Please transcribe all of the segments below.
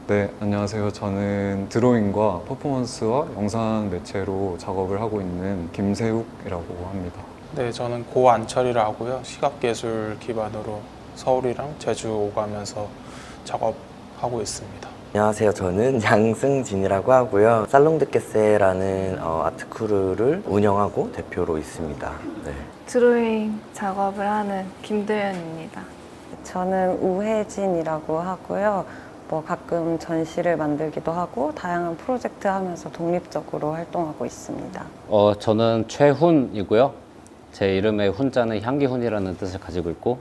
네, 안녕하세요. 저는 드로잉과 퍼포먼스와 영상 매체로 작업을 하고 있는 김세욱이라고 합니다. 네, 저는 고안철이라 하고요. 시각예술 기반으로 서울이랑 제주 오가면서 작업하고 있습니다. 안녕하세요. 저는 양승진이라고 하고요. 살롱드케세라는 아트 크루를 운영하고 대표로 있습니다. 네. 드로잉 작업을 하는 김도연입니다. 저는 우혜진이라고 하고요. 가끔 전시를 만들기도 하고 다양한 프로젝트 하면서 독립적으로 활동하고 있습니다. 저는 최훈이고요. 제 이름의 훈자는 향기훈이라는 뜻을 가지고 있고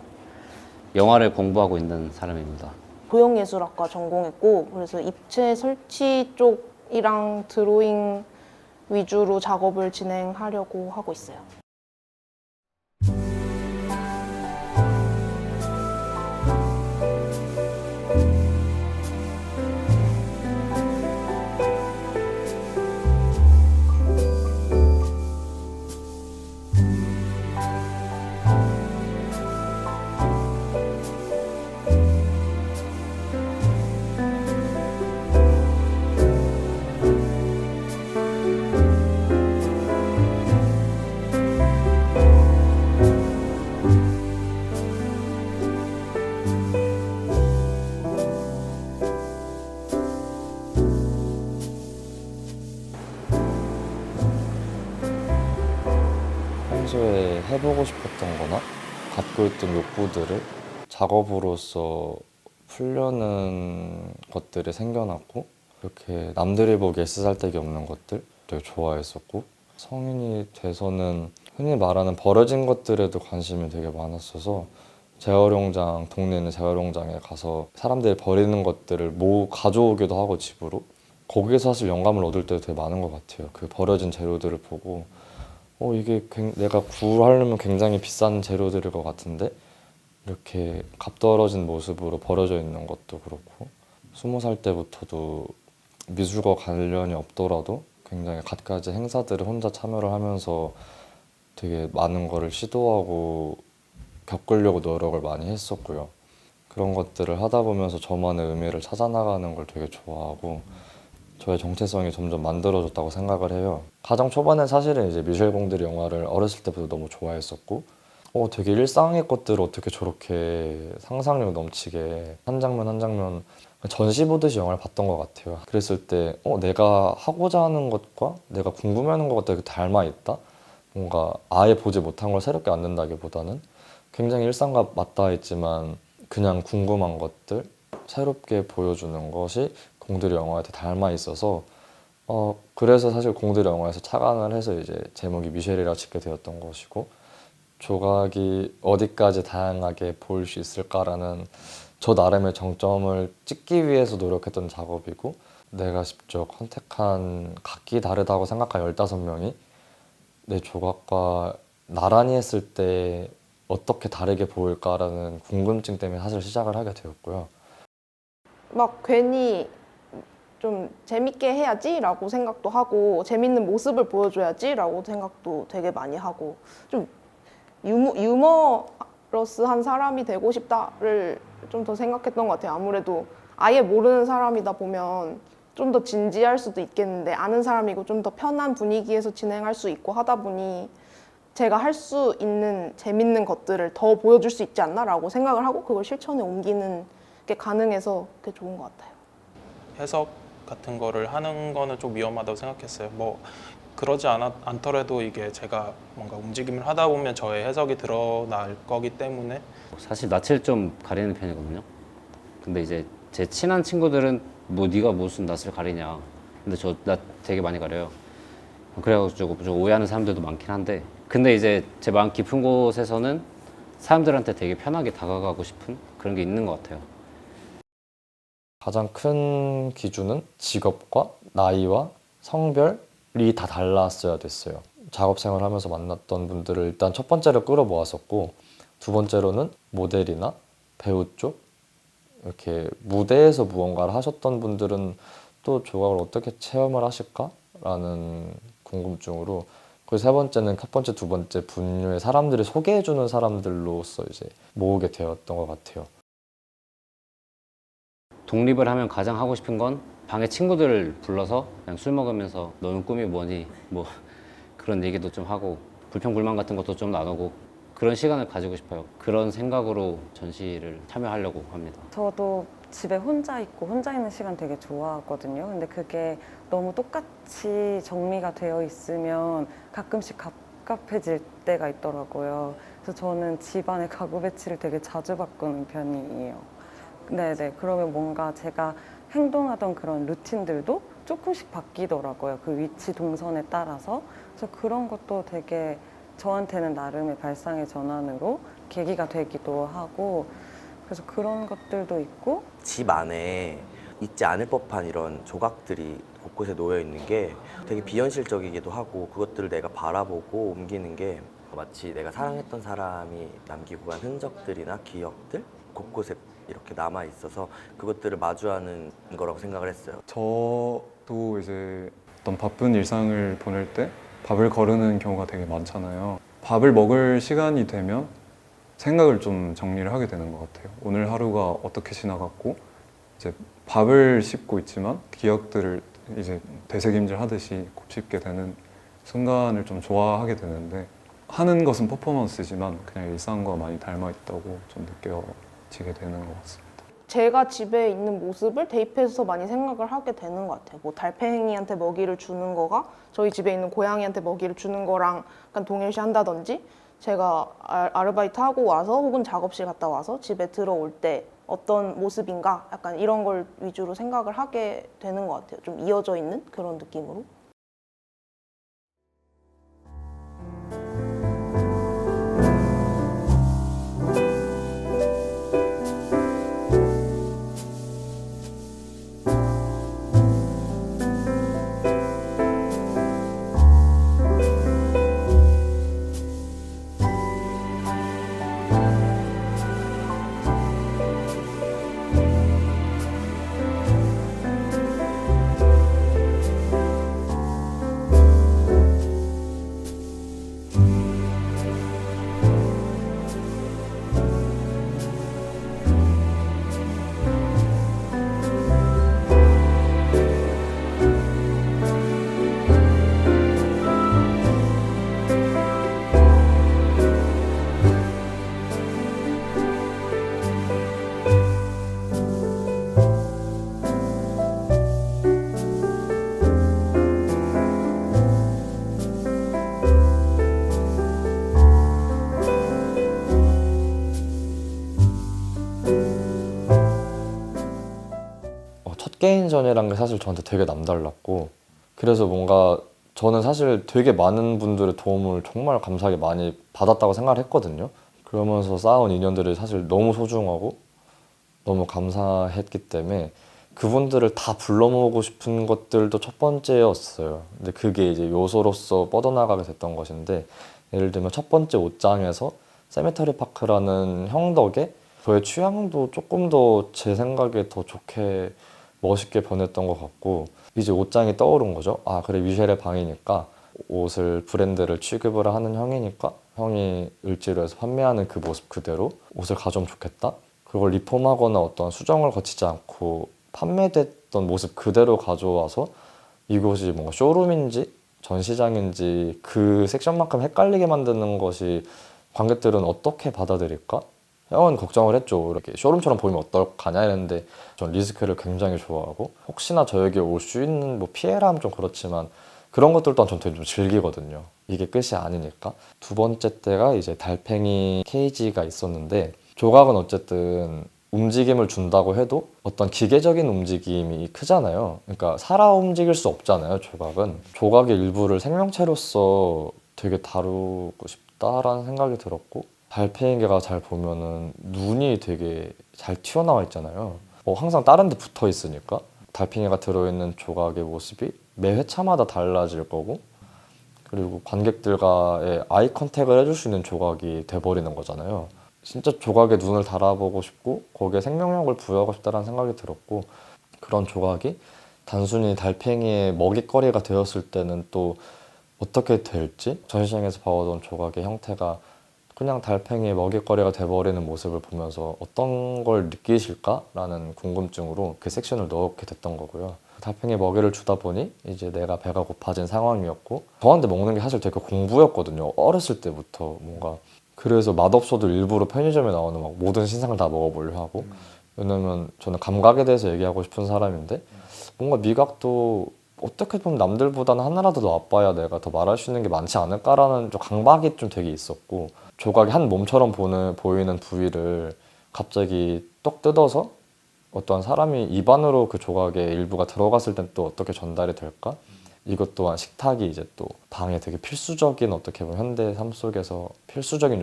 영화를 공부하고 있는 사람입니다. 고용예술학과 전공했고, 그래서 입체 설치 쪽이랑 드로잉 위주로 작업을 진행하려고 하고 있어요. 평소에 해보고 싶었던 거나 갖고 있던 욕구들을 작업으로서 풀려는 것들이 생겨났고, 이렇게 남들이 보기에 쓰잘데기 없는 것들 되게 좋아했었고, 성인이 돼서는 흔히 말하는 버려진 것들에도 관심이 되게 많았어서 재활용장, 동네에 있는 재활용장에 가서 사람들이 버리는 것들을 가져오기도 하고 집으로, 거기에서 사실 영감을 얻을 때도 되게 많은 것 같아요. 그 버려진 재료들을 보고 이게 내가 구하려면 굉장히 비싼 재료들일 것 같은데 이렇게 값떨어진 모습으로 버려져 있는 것도 그렇고, 20살 때부터도 미술과 관련이 없더라도 굉장히 갖가지 행사들을 혼자 참여를 하면서 되게 많은 거를 시도하고 겪으려고 노력을 많이 했었고요. 그런 것들을 하다 보면서 저만의 의미를 찾아나가는 걸 되게 좋아하고 저의 정체성이 점점 만들어졌다고 생각을 해요. 가장 초반에 사실은 이제 미셸 공드리 영화를 어렸을 때부터 너무 좋아했었고, 되게 일상의 것들을 어떻게 저렇게 상상력 넘치게 한 장면 한 장면 전시 보듯이 영화를 봤던 것 같아요. 그랬을 때 내가 하고자 하는 것과 내가 궁금해하는 것과 되게 닮아 있다? 뭔가 아예 보지 못한 걸 새롭게 만든다기보다는 굉장히 일상과 맞닿아 있지만 그냥 궁금한 것들 새롭게 보여주는 것이 공들이 영화에 닮아 있어서 그래서 사실 공들이 영화에서 착안을 해서 이제 제목이 미셸이라 짓게 되었던 것이고, 조각이 어디까지 다양하게 보일 수 있을까라는 저 나름의 정점을 찍기 위해서 노력했던 작업이고, 내가 직접 컨택한 각기 다르다고 생각한 15명이 내 조각과 나란히 했을 때 어떻게 다르게 보일까라는 궁금증 때문에 사실 시작을 하게 되었고요. 막 괜히 좀 재밌게 해야지 라고 생각도 하고, 재밌는 모습을 보여줘야지 라고 생각도 되게 많이 하고, 좀 유머러스한 사람이 되고 싶다를 좀 더 생각했던 것 같아요. 아무래도 아예 모르는 사람이다 보면 좀 더 진지할 수도 있겠는데, 아는 사람이고 좀 더 편한 분위기에서 진행할 수 있고 하다 보니 제가 할 수 있는 재밌는 것들을 더 보여줄 수 있지 않나 라고 생각을 하고, 그걸 실천에 옮기는 게 가능해서 그게 좋은 것 같아요. 해석 같은 거를 하는 거는 좀 위험하다고 생각했어요. 그러지 않더라도 이게 제가 뭔가 움직임을 하다 보면 저의 해석이 드러날 거기 때문에. 사실 낯을 좀 가리는 편이거든요. 근데 이제 제 친한 친구들은 네가 무슨 낯을 가리냐. 근데 저 낯 되게 많이 가려요. 그래가지고 좀 오해하는 사람들도 많긴 한데, 근데 이제 제 마음 깊은 곳에서는 사람들한테 되게 편하게 다가가고 싶은 그런 게 있는 것 같아요. 가장 큰 기준은 직업과 나이와 성별이 다 달랐어야 됐어요. 작업 생활을 하면서 만났던 분들을 일단 첫 번째로 끌어모았었고, 두 번째로는 모델이나 배우 쪽, 이렇게 무대에서 무언가를 하셨던 분들은 또 조각을 어떻게 체험을 하실까라는 궁금증으로, 그리고 세 번째는 첫 번째, 두 번째 분류의 사람들이 소개해주는 사람들로서 이제 모으게 되었던 것 같아요. 독립을 하면 가장 하고 싶은 건 방에 친구들을 불러서 그냥 술 먹으면서 너는 꿈이 뭐니 뭐 그런 얘기도 좀 하고 불평불만 같은 것도 좀 나누고 그런 시간을 가지고 싶어요. 그런 생각으로 전시를 참여하려고 합니다. 저도 집에 혼자 있고 혼자 있는 시간 되게 좋아하거든요. 근데 그게 너무 똑같이 정리가 되어 있으면 가끔씩 갑갑해질 때가 있더라고요. 그래서 저는 집안의 가구 배치를 되게 자주 바꾸는 편이에요. 네네. 그러면 뭔가 제가 행동하던 그런 루틴들도 조금씩 바뀌더라고요. 그 위치 동선에 따라서. 그래서 그런 것도 되게 저한테는 나름의 발상의 전환으로 계기가 되기도 하고, 그래서 그런 것들도 있고. 집 안에 있지 않을 법한 이런 조각들이 곳곳에 놓여 있는 게 되게 비현실적이기도 하고, 그것들을 내가 바라보고 옮기는 게 마치 내가 사랑했던 사람이 남기고 간 흔적들이나 기억들 곳곳에 이렇게 남아 있어서 그것들을 마주하는 거라고 생각을 했어요. 저도 이제 어떤 바쁜 일상을 보낼 때 밥을 거르는 경우가 되게 많잖아요. 밥을 먹을 시간이 되면 생각을 좀 정리를 하게 되는 것 같아요. 오늘 하루가 어떻게 지나갔고, 이제 밥을 씹고 있지만 기억들을 이제 되새김질 하듯이 곱씹게 되는 순간을 좀 좋아하게 되는데, 하는 것은 퍼포먼스지만 그냥 일상과 많이 닮아 있다고 좀 느껴지게 되는 것 같습니다. 제가 집에 있는 모습을 대입해서 많이 생각을 하게 되는 것 같아요. 뭐 달팽이한테 먹이를 주는 거가 저희 집에 있는 고양이한테 먹이를 주는 거랑 약간 동일시한다든지, 제가 아르바이트 하고 와서 혹은 작업실 갔다 와서 집에 들어올 때 어떤 모습인가, 약간 이런 걸 위주로 생각을 하게 되는 것 같아요. 좀 이어져 있는 그런 느낌으로. 첫 개인전이란 게 사실 저한테 되게 남달랐고, 그래서 뭔가 저는 사실 되게 많은 분들의 도움을 정말 감사하게 많이 받았다고 생각을 했거든요. 그러면서 쌓아온 인연들이 사실 너무 소중하고 너무 감사했기 때문에 그분들을 다 불러 모으고 싶은 것들도 첫 번째였어요. 근데 그게 이제 요소로서 뻗어나가게 됐던 것인데, 예를 들면 첫 번째 옷장에서 세메터리 파크라는 형 덕에 저의 취향도 조금 더 제 생각에 더 좋게 멋있게 변했던 것 같고, 이제 옷장이 떠오른 거죠. 아 그래, 미셸의 방이니까 옷을 브랜드를 취급을 하는 형이니까 형이 을지로 해서 판매하는 그 모습 그대로 옷을 가져오면 좋겠다. 그걸 리폼하거나 어떤 수정을 거치지 않고 판매됐던 모습 그대로 가져와서 이곳이 뭔가 쇼룸인지 전시장인지 그 섹션만큼 헷갈리게 만드는 것이 관객들은 어떻게 받아들일까? 형은 걱정을 했죠. 이렇게 쇼룸처럼 보이면 어떡하냐 이랬는데, 전 리스크를 굉장히 좋아하고 혹시나 저에게 올 수 있는 뭐 피해라 하면 좀 그렇지만 그런 것들 또한 전 되게 좀 즐기거든요. 이게 끝이 아니니까. 두 번째 때가 이제 달팽이 케이지가 있었는데, 조각은 어쨌든 움직임을 준다고 해도 어떤 기계적인 움직임이 크잖아요. 그러니까 살아 움직일 수 없잖아요, 조각은. 조각의 일부를 생명체로서 되게 다루고 싶다라는 생각이 들었고, 달팽이가 잘 보면은 눈이 되게 잘 튀어나와 있잖아요. 항상 다른 데 붙어 있으니까 달팽이가 들어있는 조각의 모습이 매 회차마다 달라질 거고, 그리고 관객들과의 아이 컨택을 해줄 수 있는 조각이 돼버리는 거잖아요. 진짜 조각에 눈을 달아보고 싶고 거기에 생명력을 부여하고 싶다는 생각이 들었고, 그런 조각이 단순히 달팽이의 먹잇거리가 되었을 때는 또 어떻게 될지, 전시장에서 봐오던 조각의 형태가 그냥 달팽이의 먹잇거리가 돼버리는 모습을 보면서 어떤 걸 느끼실까라는 궁금증으로 그 섹션을 넣게 됐던 거고요. 달팽이 먹이를 주다 보니 이제 내가 배가 고파진 상황이었고 저한테 먹는 게 사실 되게 공부였거든요. 어렸을 때부터 뭔가 그래서 맛없어도 일부러 편의점에 나오는 막 모든 신상을 다 먹어보려 하고 왜냐면 저는 감각에 대해서 얘기하고 싶은 사람인데 뭔가 미각도 어떻게 보면 남들보다는 하나라도 더 나빠야 내가 더 말할 수 있는 게 많지 않을까라는 좀 강박이 좀 되게 있었고 조각이 한 몸처럼 보이는 부위를 갑자기 똑 뜯어서 어떠한 사람이 입안으로 그 조각의 일부가 들어갔을 땐 또 어떻게 전달이 될까? 이것 또한 식탁이 이제 또 방에 되게 필수적인 어떻게 보면 현대 삶 속에서 필수적인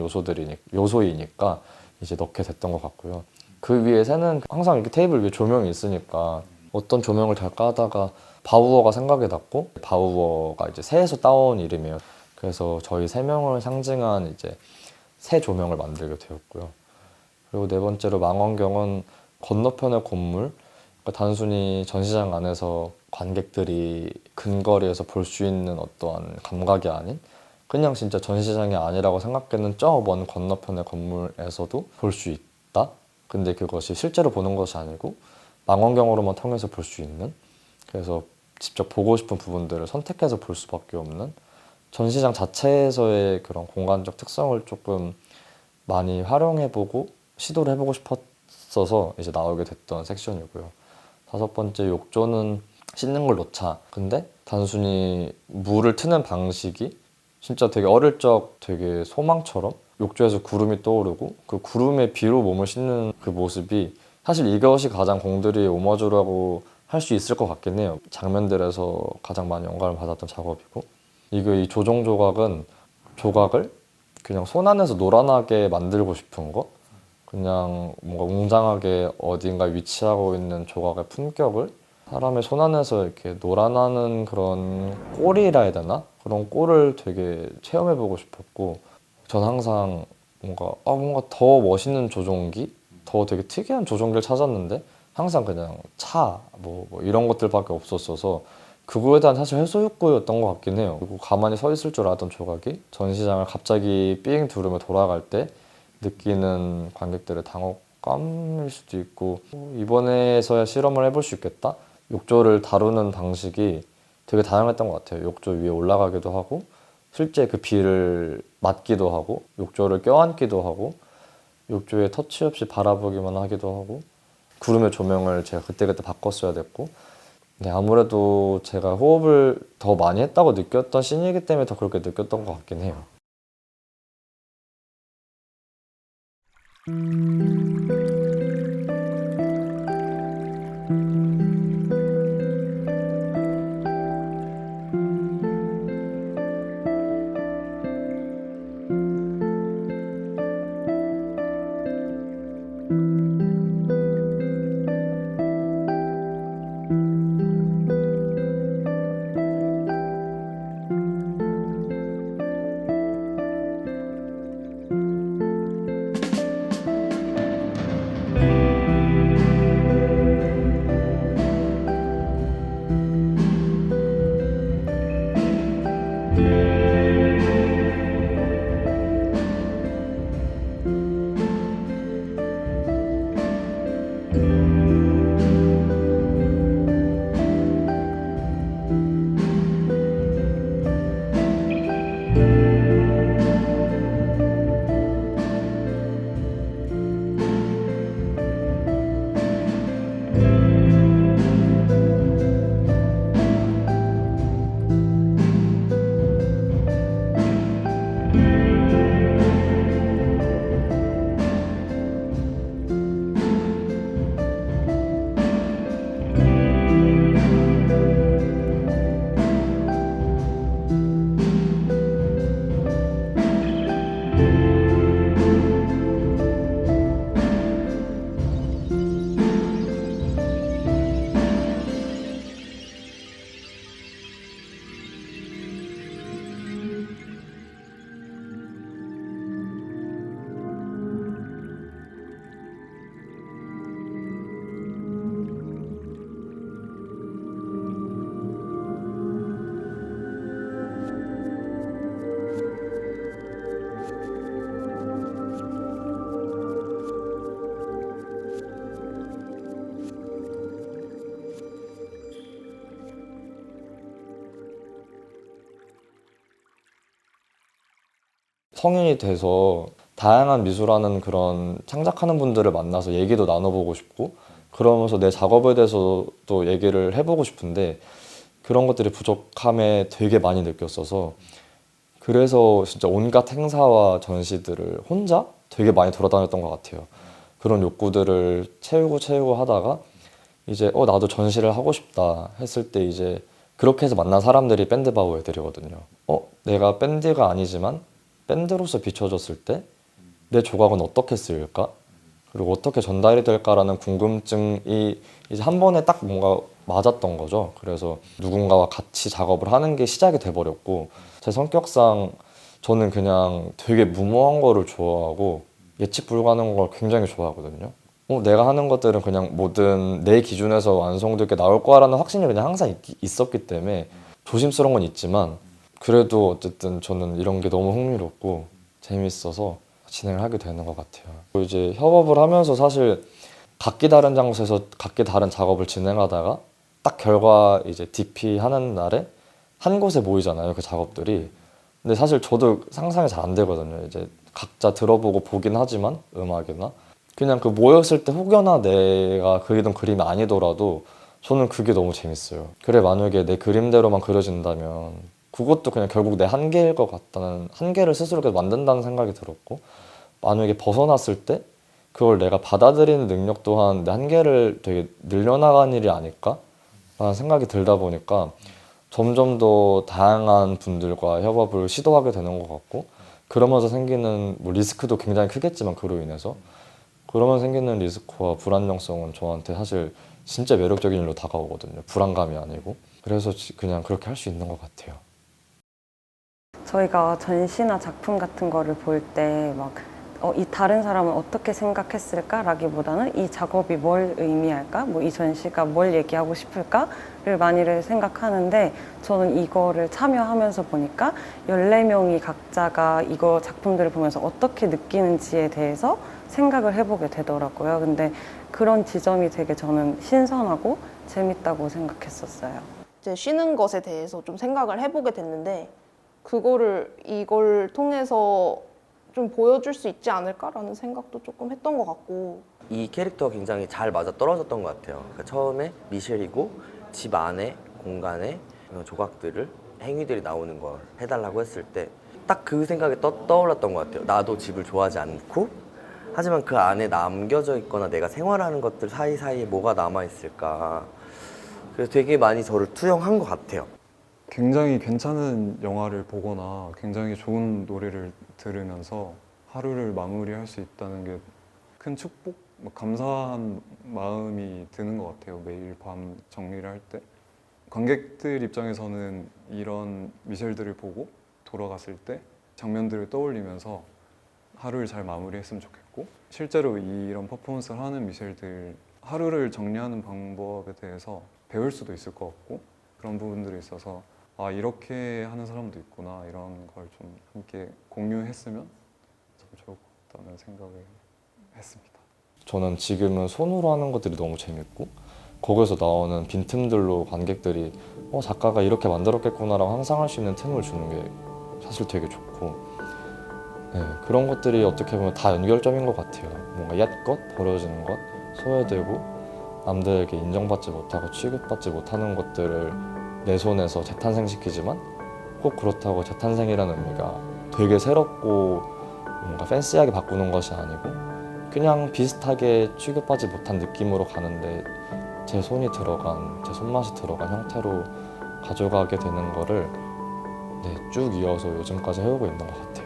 요소이니까 이제 넣게 됐던 것 같고요. 그 위에 새는 항상 이렇게 테이블 위에 조명이 있으니까 어떤 조명을 달까 하다가 바우어가 생각이 났고 바우어가 이제 새에서 따온 이름이에요. 그래서 저희 세 명을 상징한 이제 새 조명을 만들게 되었고요. 그리고 네 번째로 망원경은 건너편의 건물, 그러니까 단순히 전시장 안에서 관객들이 근거리에서 볼 수 있는 어떠한 감각이 아닌 그냥 진짜 전시장이 아니라고 생각했는 저 먼 건너편의 건물에서도 볼 수 있다. 근데 그것이 실제로 보는 것이 아니고 망원경으로만 통해서 볼 수 있는 그래서 직접 보고 싶은 부분들을 선택해서 볼 수밖에 없는 전시장 자체에서의 그런 공간적 특성을 조금 많이 활용해보고 시도를 해보고 싶었어서 이제 나오게 됐던 섹션이고요. 다섯 번째 욕조는 씻는 걸 놓자. 근데 단순히 물을 트는 방식이 진짜 되게 어릴 적 되게 소망처럼 욕조에서 구름이 떠오르고 그 구름에 비로 몸을 씻는 그 모습이 사실 이것이 가장 공들이의 오마주라고 할 수 있을 것 같긴 해요. 장면들에서 가장 많이 영감을 받았던 작업이고 이 조종 조각은 조각을 그냥 손 안에서 노란하게 만들고 싶은 거 그냥 뭔가 웅장하게 어딘가 위치하고 있는 조각의 품격을 사람의 손 안에서 이렇게 노란하는 그런 꼴이라 해야 되나? 그런 꼴을 되게 체험해보고 싶었고 전 항상 뭔가 더 멋있는 조종기? 더 되게 특이한 조종기를 찾았는데 항상 그냥 차, 뭐 이런 것들밖에 없었어서 그거에 대한 사실 해소욕구였던 것 같긴 해요. 그리고 가만히 서 있을 줄 알았던 조각이 전시장을 갑자기 삥 두르며 돌아갈 때 느끼는 관객들의 당혹감일 수도 있고 이번에서야 실험을 해볼 수 있겠다? 욕조를 다루는 방식이 되게 다양했던 것 같아요. 욕조 위에 올라가기도 하고 실제 그 비를 맞기도 하고 욕조를 껴안기도 하고 욕조에 터치 없이 바라보기만 하기도 하고 구름의 조명을 제가 그때그때 바꿨어야 됐고 네, 아무래도 제가 호흡을 더 많이 했다고 느꼈던 씬이기 때문에 더 그렇게 느꼈던 것 같긴 해요. 성인이 돼서 다양한 미술하는 그런 창작하는 분들을 만나서 얘기도 나눠보고 싶고 그러면서 내 작업에 대해서도 얘기를 해보고 싶은데 그런 것들이 부족함에 되게 많이 느꼈어서 그래서 진짜 온갖 행사와 전시들을 혼자 되게 많이 돌아다녔던 것 같아요. 그런 욕구들을 채우고 하다가 이제 나도 전시를 하고 싶다 했을 때 이제 그렇게 해서 만난 사람들이 밴드바우 애들이거든요. 내가 밴드가 아니지만 밴드로서 비춰졌을 때 내 조각은 어떻게 쓰일까? 그리고 어떻게 전달이 될까라는 궁금증이 이제 한 번에 딱 뭔가 맞았던 거죠. 그래서 누군가와 같이 작업을 하는 게 시작이 돼버렸고 제 성격상 저는 그냥 되게 무모한 거를 좋아하고 예측 불가능한 걸 굉장히 좋아하거든요. 내가 하는 것들은 그냥 뭐든 내 기준에서 완성되게 나올 거라는 확신이 그냥 항상 있었기 때문에 조심스러운 건 있지만 그래도 어쨌든 저는 이런 게 너무 흥미롭고 재밌어서 진행을 하게 되는 것 같아요. 그리고 이제 협업을 하면서 사실 각기 다른 장소에서 각기 다른 작업을 진행하다가 딱 결과 이제 DP 하는 날에 한 곳에 모이잖아요, 그 작업들이. 근데 사실 저도 상상이 잘 안 되거든요. 이제 각자 들어보고 보긴 하지만 음악이나 그냥 그 모였을 때 혹여나 내가 그리던 그림이 아니더라도 저는 그게 너무 재밌어요. 그래 만약에 내 그림대로만 그려진다면 그것도 그냥 결국 내 한계일 것 같다는 한계를 스스로 계속 만든다는 생각이 들었고 만약에 벗어났을 때 그걸 내가 받아들이는 능력 또한 내 한계를 되게 늘려나가는 일이 아닐까라는 생각이 들다 보니까 점점 더 다양한 분들과 협업을 시도하게 되는 것 같고 그러면서 생기는 뭐 리스크도 굉장히 크겠지만 그로 인해서 그러면 생기는 리스크와 불안정성은 저한테 사실 진짜 매력적인 일로 다가오거든요. 불안감이 아니고. 그래서 그냥 그렇게 할 수 있는 것 같아요. 저희가 전시나 작품 같은 거를 볼 때 막 이 다른 사람은 어떻게 생각했을까라기보다는 이 작업이 뭘 의미할까? 뭐 이 전시가 뭘 얘기하고 싶을까?를 많이를 생각하는데 저는 이거를 참여하면서 보니까 14명이 각자가 이거 작품들을 보면서 어떻게 느끼는지에 대해서 생각을 해보게 되더라고요. 근데 그런 지점이 되게 저는 신선하고 재밌다고 생각했었어요. 이제 쉬는 것에 대해서 좀 생각을 해보게 됐는데 이걸 통해서 좀 보여줄 수 있지 않을까라는 생각도 조금 했던 것 같고 이 캐릭터가 굉장히 잘 맞아 떨어졌던 것 같아요. 그러니까 처음에 미셸이고 집 안에 공간에 그런 조각들을 행위들이 나오는 걸 해달라고 했을 때 딱 그 생각이 떠올랐던 것 같아요. 나도 집을 좋아하지 않고 하지만 그 안에 남겨져 있거나 내가 생활하는 것들 사이사이에 뭐가 남아있을까 그래서 되게 많이 저를 투영한 것 같아요. 굉장히 괜찮은 영화를 보거나 굉장히 좋은 노래를 들으면서 하루를 마무리할 수 있다는 게 큰 축복, 감사한 마음이 드는 것 같아요. 매일 밤 정리를 할 때. 관객들 입장에서는 이런 미셸들을 보고 돌아갔을 때 장면들을 떠올리면서 하루를 잘 마무리했으면 좋겠고 실제로 이런 퍼포먼스를 하는 미셸들 하루를 정리하는 방법에 대해서 배울 수도 있을 것 같고 그런 부분들이 있어서 이렇게 하는 사람도 있구나 이런 걸 좀 함께 공유했으면 참 좋을 것 같다는 생각을 했습니다. 저는 지금은 손으로 하는 것들이 너무 재밌고 거기서 나오는 빈틈들로 관객들이 작가가 이렇게 만들었겠구나라고 상상할 수 있는 틈을 주는 게 사실 되게 좋고 네, 그런 것들이 어떻게 보면 다 연결점인 것 같아요. 뭔가 옛것, 버려지는 것, 소외되고 남들에게 인정받지 못하고 취급받지 못하는 것들을 내 손에서 재탄생시키지만 꼭 그렇다고 재탄생이라는 의미가 되게 새롭고 뭔가 팬시하게 바꾸는 것이 아니고 그냥 비슷하게 취급받지 못한 느낌으로 가는데 제 손이 들어간, 제 손맛이 들어간 형태로 가져가게 되는 거를 쭉 이어서 요즘까지 해오고 있는 것 같아요.